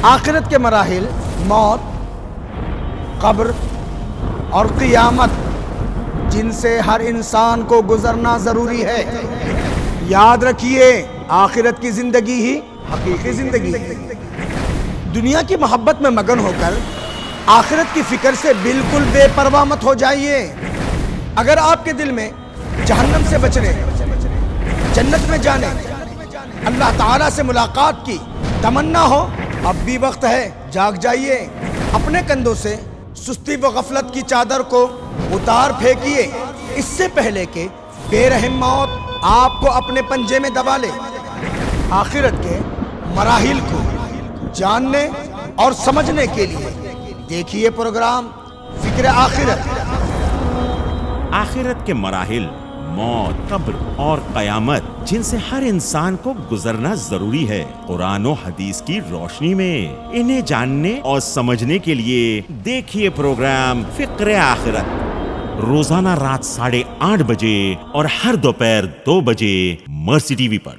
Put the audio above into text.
آخرت کے مراحل موت، قبر اور قیامت جن سے ہر انسان کو گزرنا ضروری ہے۔ یاد رکھیے آخرت کی زندگی ہی حقیقی زندگی ہے۔ دنیا کی محبت میں مگن ہو کر آخرت کی فکر سے بالکل بے پرواہ مت ہو جائیے۔ اگر آپ کے دل میں جہنم سے بچنے، جنت میں جانے، اللہ تعالیٰ سے ملاقات کی تمنا ہو، اب بھی وقت ہے، جاگ جائیے۔ اپنے کندھوں سے سستی و غفلت کی چادر کو اتار پھینکیے، اس سے پہلے کہ بے رحم موت آپ کو اپنے پنجے میں دبا لے۔ آخرت کے مراحل کو جاننے اور سمجھنے کے لیے دیکھیے پروگرام فکر آخرت۔ آخرت کے مراحل موت، قبر اور قیامت جن سے ہر انسان کو گزرنا ضروری ہے، قرآن و حدیث کی روشنی میں انہیں جاننے اور سمجھنے کے لیے دیکھیے پروگرام فکر آخرت، روزانہ رات 8:30 بجے اور ہر دوپہر 2 بجے مرسی ٹی وی پر۔